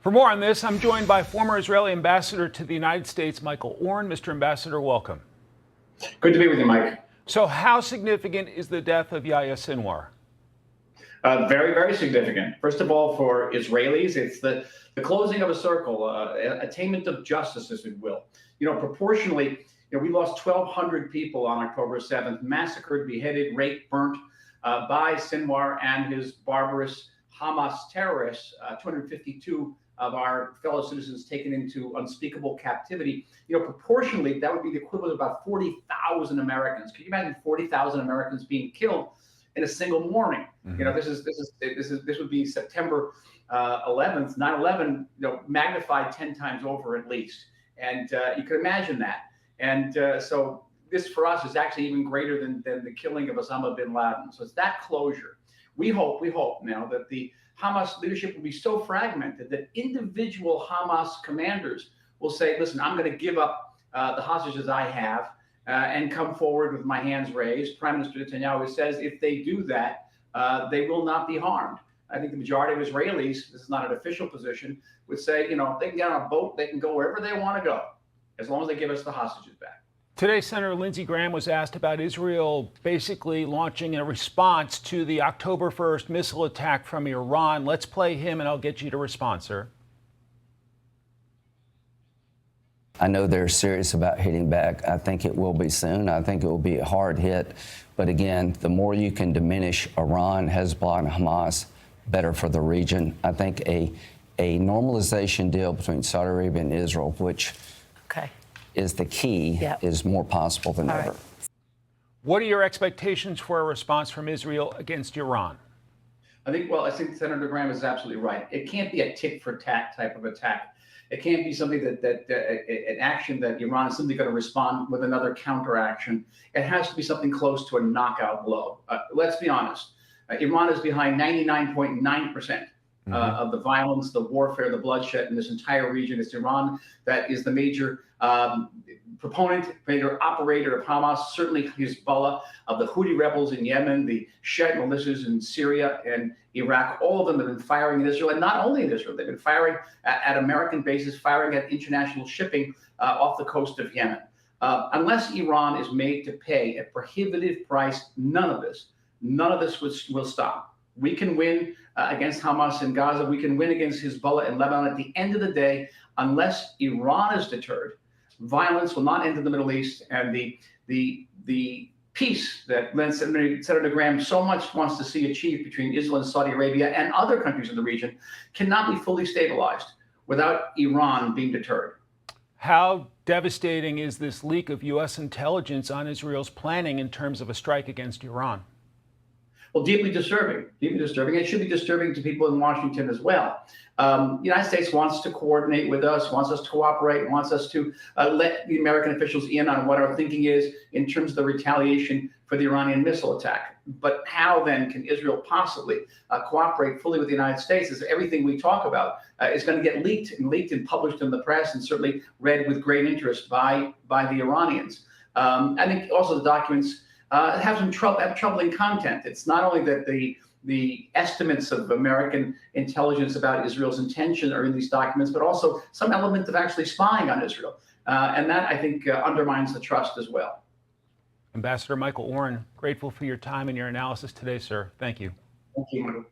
For more on this, I'm joined by former Israeli ambassador to the United States, Michael Oren. Mr. Ambassador, welcome. Good to be with you, Mike. So how significant is the death of Yahya Sinwar? Very, very significant. First of all, for Israelis, it's the closing of a circle, attainment of justice, as it will. Proportionally, we lost 1,200 people on October 7th, massacred, beheaded, raped, burnt by Sinwar and his barbarous Hamas terrorists. 252 of our fellow citizens taken into unspeakable captivity. Proportionally, that would be the equivalent of about 40,000 Americans. Can you imagine 40,000 Americans being killed in a single morning? Mm-hmm. This would be September 11th, 9/11, magnified 10 times over at least. And you can imagine that. And so this for us is actually even greater than the killing of Osama bin Laden. So it's that closure. We hope now that the Hamas leadership will be so fragmented that individual Hamas commanders will say, listen, I'm going to give up the hostages I have and come forward with my hands raised. Prime Minister Netanyahu says if they do that, they will not be harmed. I think the majority of Israelis, this is not an official position, would say, they can get on a boat, they can go wherever they want to go, as long as they give us the hostages back. Today, Senator Lindsey Graham was asked about Israel basically launching a response to the October 1st missile attack from Iran. Let's play him and I'll get you to respond, sir. I know they're serious about hitting back. I think it will be soon. I think it will be a hard hit. But again, the more you can diminish Iran, Hezbollah, and Hamas, better for the region. I think a normalization deal between Saudi Arabia and Israel, which is the key, is more possible than ever. Right. What are your expectations for a response from Israel against Iran? I think Senator Graham is absolutely right. It can't be a tit-for-tat type of attack. It can't be something an action that Iran is simply going to respond with another counteraction. It has to be something close to a knockout blow. Let's be honest. Iran is behind 99.9% of the violence, the warfare, the bloodshed in this entire region. It's Iran that is the major proponent, major operator of Hamas, certainly Hezbollah, of the Houthi rebels in Yemen, the Shiite militias in Syria and Iraq. All of them have been firing in Israel, and not only in Israel. They've been firing at American bases, firing at international shipping off the coast of Yemen. Unless Iran is made to pay a prohibitive price, none of this will stop. We can win against Hamas in Gaza. We can win against Hezbollah in Lebanon. At the end of the day, unless Iran is deterred, violence will not end in the Middle East, and the peace that Senator Graham so much wants to see achieved between Israel and Saudi Arabia and other countries in the region cannot be fully stabilized without Iran being deterred. How devastating is this leak of U.S. intelligence on Israel's planning in terms of a strike against Iran? Well, deeply disturbing. It should be disturbing to people in Washington as well. The United States wants to coordinate with us, wants us to cooperate, wants us to let the American officials in on what our thinking is in terms of the retaliation for the Iranian missile attack. But how then can Israel possibly cooperate fully with the United States as everything we talk about is going to get leaked and published in the press and certainly read with great interest by the Iranians. I think also the documents have some troubling content. It's not only that the estimates of American intelligence about Israel's intention are in these documents, but also some element of actually spying on Israel. And that, I think, undermines the trust as well. Ambassador Michael Oren, grateful for your time and your analysis today, sir. Thank you. Thank you.